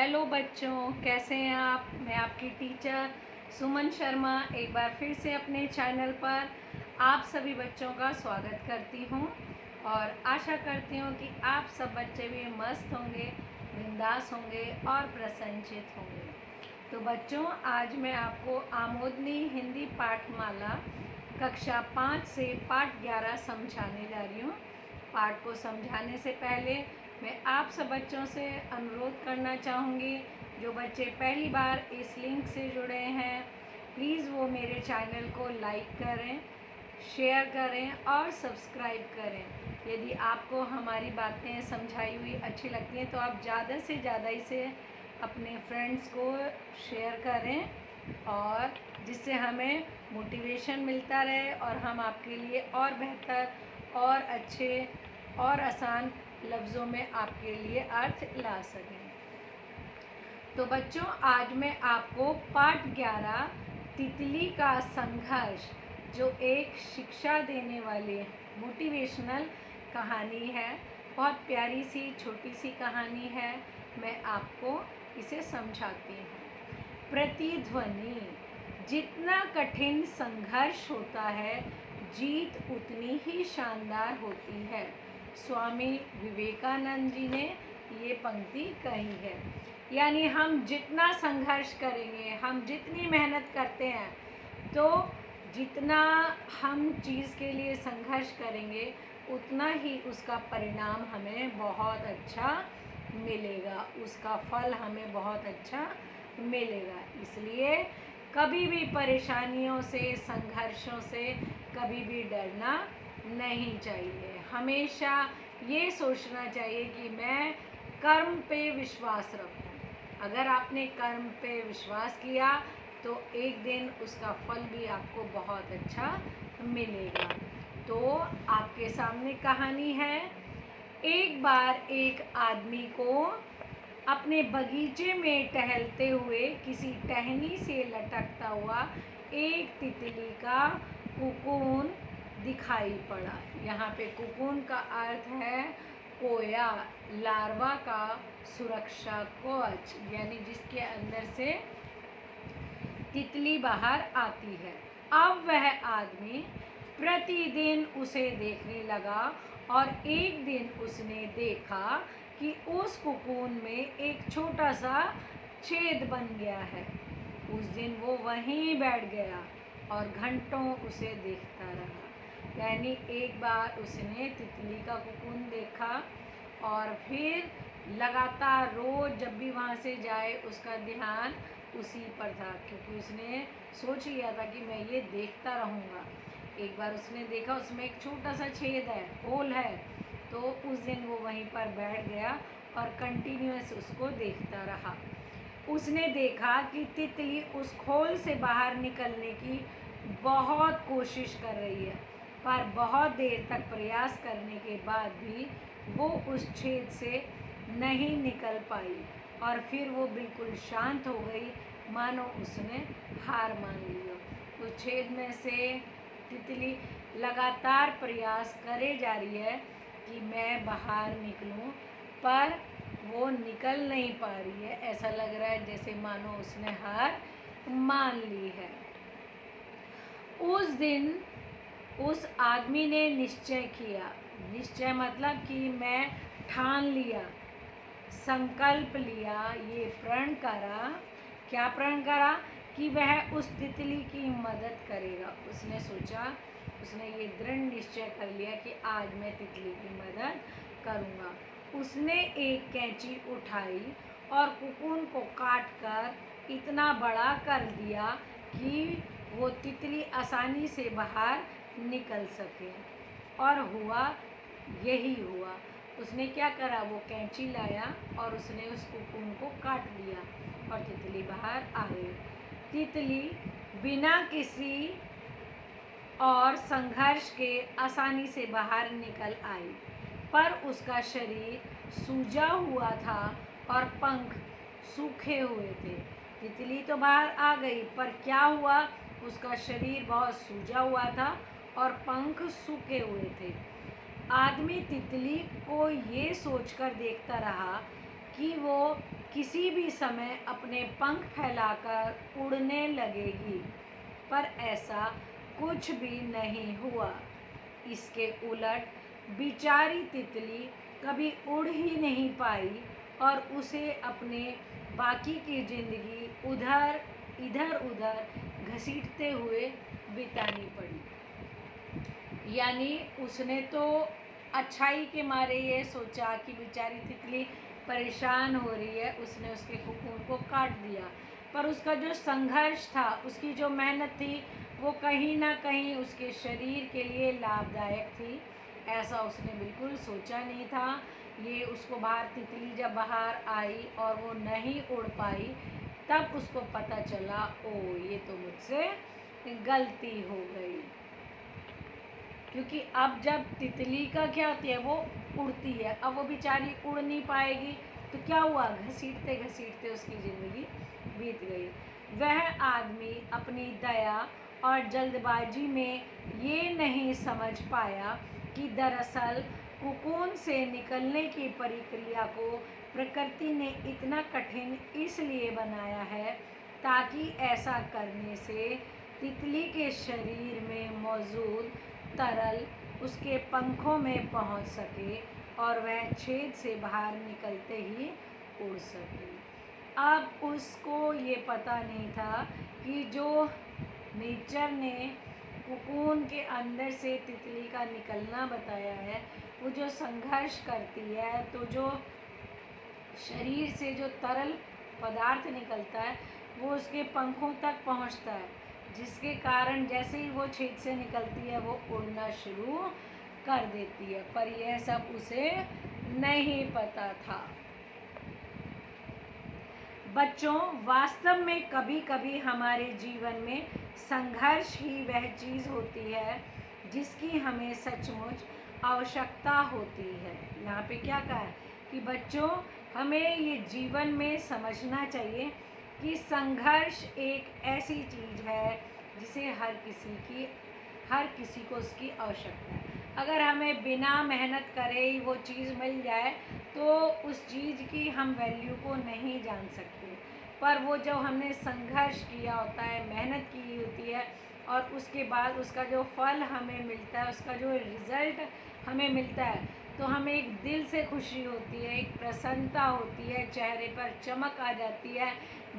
Hello बच्चों, कैसे हैं आप। मैं आपकी टीचर सुमन शर्मा एक बार फिर से अपने चैनल पर आप सभी बच्चों का स्वागत करती हूं और आशा करती हूं कि आप सब बच्चे भी मस्त होंगे, बिंदास होंगे और प्रसन्नचित होंगे। तो बच्चों, आज मैं आपको आमोदनी हिंदी पाठमाला कक्षा 5 से पाठ 11 समझाने जा रही हूँ। पाठ को समझाने से पहले मैं आप सब बच्चों से अनुरोध करना चाहूँगी, जो बच्चे पहली बार इस लिंक से जुड़े हैं, प्लीज़ वो मेरे चैनल को लाइक करें, शेयर करें और सब्सक्राइब करें। यदि आपको हमारी बातें समझाई हुई अच्छी लगती हैं तो आप ज़्यादा से ज़्यादा इसे अपने फ्रेंड्स को शेयर करें, और जिससे हमें मोटिवेशन मिलता रहे और हम आपके लिए और बेहतर और अच्छे और आसान लफ्ज़ों में आपके लिए अर्थ ला सकें। तो बच्चों, आज मैं आपको पाठ 11 तितली का संघर्ष, जो एक शिक्षा देने वाली मोटिवेशनल कहानी है, बहुत प्यारी सी छोटी सी कहानी है, मैं आपको इसे समझाती हूँ। प्रतिध्वनि। जितना कठिन संघर्ष होता है, जीत उतनी ही शानदार होती है। स्वामी विवेकानंद जी ने ये पंक्ति कही है। यानी हम जितना संघर्ष करेंगे, हम जितनी मेहनत करते हैं, तो जितना हम चीज़ के लिए संघर्ष करेंगे उतना ही उसका परिणाम हमें बहुत अच्छा मिलेगा, उसका फल हमें बहुत अच्छा मिलेगा। इसलिए कभी भी परेशानियों से, संघर्षों से कभी भी डरना नहीं चाहिए। हमेशा ये सोचना चाहिए कि मैं कर्म पे विश्वास रखूं। अगर आपने कर्म पे विश्वास किया तो एक दिन उसका फल भी आपको बहुत अच्छा मिलेगा। तो आपके सामने कहानी है। एक बार एक आदमी को अपने बगीचे में टहलते हुए किसी टहनी से लटकता हुआ एक तितली का कोकून दिखाई पड़ा। यहाँ पे कोकून का अर्थ है कोया, लार्वा का सुरक्षा कवच, यानी जिसके अंदर से तितली बाहर आती है। अब वह आदमी प्रतिदिन उसे देखने लगा और एक दिन उसने देखा कि उस कोकून में एक छोटा सा छेद बन गया है। उस दिन वो वहीं बैठ गया और घंटों उसे देखता रहा। यानी एक बार उसने तितली का कोकून देखा और फिर लगातार रोज़ जब भी वहाँ से जाए उसका ध्यान उसी पर था, क्योंकि उसने सोच लिया था कि मैं ये देखता रहूँगा। एक बार उसने देखा उसमें एक छोटा सा छेद है, होल है, तो उस दिन वो वहीं पर बैठ गया और कंटिन्यूअस उसको देखता रहा। उसने देखा कि तितली उस खोल से बाहर निकलने की बहुत कोशिश कर रही है, पर बहुत देर तक प्रयास करने के बाद भी वो उस छेद से नहीं निकल पाई और फिर वो बिल्कुल शांत हो गई, मानो उसने हार मान लिया। उस छेद में से तितली लगातार प्रयास करे जा रही है कि मैं बाहर निकलूं, पर वो निकल नहीं पा रही है। ऐसा लग रहा है जैसे मानो उसने हार मान ली है। उस दिन उस आदमी ने निश्चय किया, निश्चय मतलब कि मैं ठान लिया, संकल्प लिया, ये प्रण करा। क्या प्रण करा? कि वह उस तितली की मदद करेगा। उसने सोचा, उसने ये दृढ़ निश्चय कर लिया कि आज मैं तितली की मदद करूँगा। उसने एक कैंची उठाई और कोकून को काट कर इतना बड़ा कर दिया कि वो तितली आसानी से बाहर निकल सके। और हुआ यही हुआ। उसने क्या करा, वो कैंची लाया और उसने उस कोकून को काट दिया और तितली बाहर आ गई। तितली बिना किसी और संघर्ष के आसानी से बाहर निकल आई, पर उसका शरीर सूजा हुआ था और पंख सूखे हुए थे। तितली तो बाहर आ गई, पर क्या हुआ, उसका शरीर बहुत सूजा हुआ था और पंख सूखे हुए थे। आदमी तितली को ये सोचकर देखता रहा कि वो किसी भी समय अपने पंख फैलाकर उड़ने लगेगी, पर ऐसा कुछ भी नहीं हुआ। इसके उलट बेचारी तितली कभी उड़ ही नहीं पाई और उसे अपने बाकी की जिंदगी इधर उधर घसीटते हुए बितानी पड़ी। यानी उसने तो अच्छाई के मारे ये सोचा कि बेचारी तितली परेशान हो रही है, उसने उसके कोकून को काट दिया, पर उसका जो संघर्ष था, उसकी जो मेहनत थी, वो कहीं ना कहीं उसके शरीर के लिए लाभदायक थी। ऐसा उसने बिल्कुल सोचा नहीं था। ये उसको तितली जब बाहर आई और वो नहीं उड़ पाई, तब उसको पता चला, ओ ये तो मुझसे गलती हो गई। क्योंकि अब जब तितली का क्या होती है, वो उड़ती है, अब वो बेचारी उड़ नहीं पाएगी, तो क्या हुआ, घसीटते घसीटते उसकी ज़िंदगी बीत गई। वह आदमी अपनी दया और जल्दबाजी में ये नहीं समझ पाया कि दरअसल कोकून से निकलने की प्रक्रिया को प्रकृति ने इतना कठिन इसलिए बनाया है ताकि ऐसा करने से तितली के शरीर में मौजूद तरल उसके पंखों में पहुंच सके और वह छेद से बाहर निकलते ही उड़ सके। अब उसको ये पता नहीं था कि जो नेचर ने कोकून के अंदर से तितली का निकलना बताया है, वो जो संघर्ष करती है, तो जो शरीर से जो तरल पदार्थ निकलता है वो उसके पंखों तक पहुंचता है, जिसके कारण जैसे ही वो छेद से निकलती है वो उड़ना शुरू कर देती है। पर यह सब उसे नहीं पता था। बच्चों, वास्तव में कभी कभी हमारे जीवन में संघर्ष ही वह चीज़ होती है जिसकी हमें सचमुच आवश्यकता होती है। यहाँ पे क्या कहा है कि बच्चों, हमें ये जीवन में समझना चाहिए कि संघर्ष एक ऐसी चीज़ है जिसे हर किसी को उसकी आवश्यकता है। अगर हमें बिना मेहनत करे ही वो चीज़ मिल जाए तो उस चीज़ की हम वैल्यू को नहीं जान सकते, पर वो जो हमने संघर्ष किया होता है, मेहनत की होती है, और उसके बाद उसका जो फल हमें मिलता है, उसका जो रिज़ल्ट हमें मिलता है, तो हमें एक दिल से खुशी होती है, एक प्रसन्नता होती है, चेहरे पर चमक आ जाती है,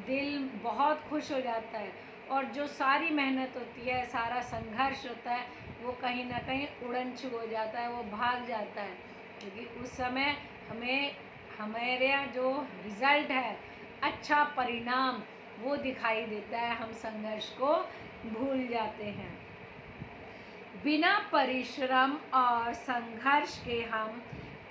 दिल बहुत खुश हो जाता है। और जो सारी मेहनत होती है, सारा संघर्ष होता है, वो कहीं ना कहीं उड़न छू हो जाता है, वो भाग जाता है, क्योंकि उस समय हमारे यहाँ जो रिज़ल्ट है, अच्छा परिणाम वो दिखाई देता है, हम संघर्ष को भूल जाते हैं। बिना परिश्रम और संघर्ष के हम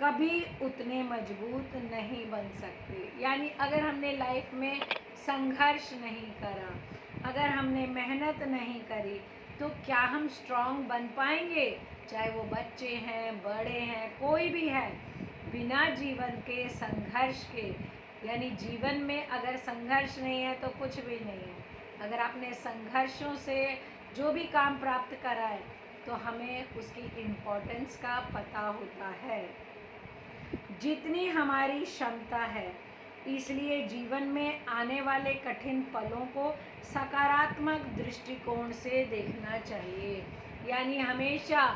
कभी उतने मजबूत नहीं बन सकते। यानी अगर हमने लाइफ में संघर्ष नहीं करा, अगर हमने मेहनत नहीं करी, तो क्या हम स्ट्रांग बन पाएंगे? चाहे वो बच्चे हैं, बड़े हैं, कोई भी है, बिना जीवन के संघर्ष के, यानी जीवन में अगर संघर्ष नहीं है तो कुछ भी नहीं है। अगर आपने संघर्षों से जो भी काम प्राप्त करा है तो हमें उसकी इम्पोर्टेंस का पता होता है। जितनी हमारी क्षमता है, इसलिए जीवन में आने वाले कठिन पलों को सकारात्मक दृष्टिकोण से देखना चाहिए। यानी हमेशा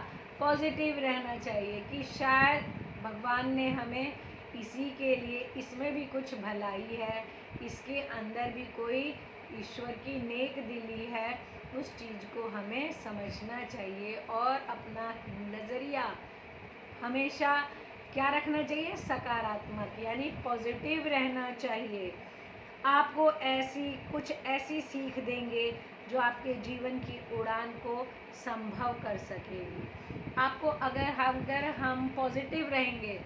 पॉजिटिव रहना चाहिए कि शायद भगवान ने हमें इसी के लिए, इसमें भी कुछ भलाई है, इसके अंदर भी कोई ईश्वर की नेक दिली है, उस चीज़ को हमें समझना चाहिए और अपना नज़रिया हमेशा क्या रखना चाहिए, सकारात्मक, यानी पॉजिटिव रहना चाहिए। आपको कुछ ऐसी सीख देंगे जो आपके जीवन की उड़ान को संभव कर सकेगी। आपको अगर हम पॉजिटिव रहेंगे,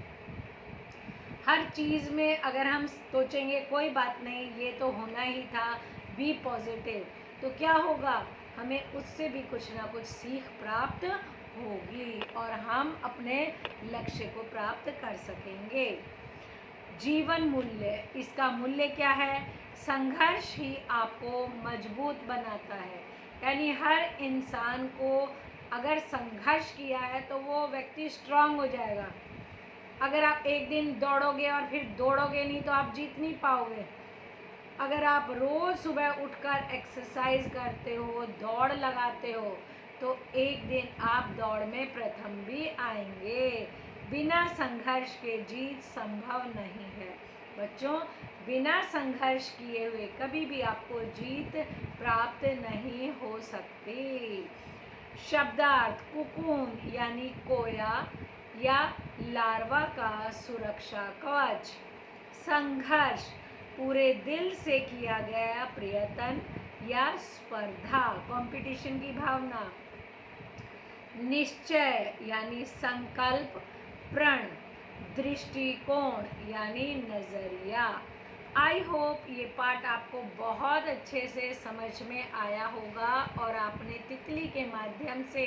हर चीज़ में अगर हम सोचेंगे कोई बात नहीं, ये तो होना ही था, बी पॉजिटिव, तो क्या होगा, हमें उससे भी कुछ ना कुछ सीख प्राप्त होगी और हम अपने लक्ष्य को प्राप्त कर सकेंगे। जीवन मूल्य, इसका मूल्य क्या है? संघर्ष ही आपको मजबूत बनाता है। यानी हर इंसान को अगर संघर्ष किया है तो वो व्यक्ति स्ट्रांग हो जाएगा। अगर आप एक दिन दौड़ोगे और फिर दौड़ोगे नहीं तो आप जीत नहीं पाओगे। अगर आप रोज़ सुबह उठकर एक्सरसाइज करते हो, दौड़ लगाते हो, तो एक दिन आप दौड़ में प्रथम भी आएंगे। बिना संघर्ष के जीत संभव नहीं है बच्चों। बिना संघर्ष किए हुए कभी भी आपको जीत प्राप्त नहीं हो सकती। शब्दार्थ कुकून यानी कोया या लार्वा का सुरक्षा कवच। संघर्ष पूरे दिल से किया गया प्रयत्न या स्पर्धा, कंपटीशन की भावना। निश्चय यानी संकल्प, प्रण, दृष्टिकोण यानी नजरिया। आई होप ये पाठ आपको बहुत अच्छे से समझ में आया होगा और आपने तितली के माध्यम से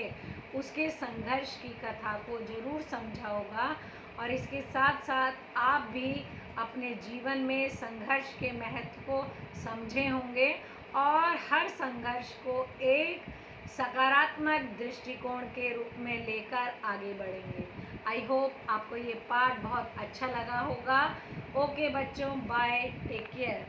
उसके संघर्ष की कथा को जरूर समझा होगा। और इसके साथ साथ आप भी अपने जीवन में संघर्ष के महत्व को समझे होंगे और हर संघर्ष को एक सकारात्मक दृष्टिकोण के रूप में लेकर आगे बढ़ेंगे। आई होप आपको ये पाठ बहुत अच्छा लगा होगा। ओके बच्चों, बाय, टेक केयर।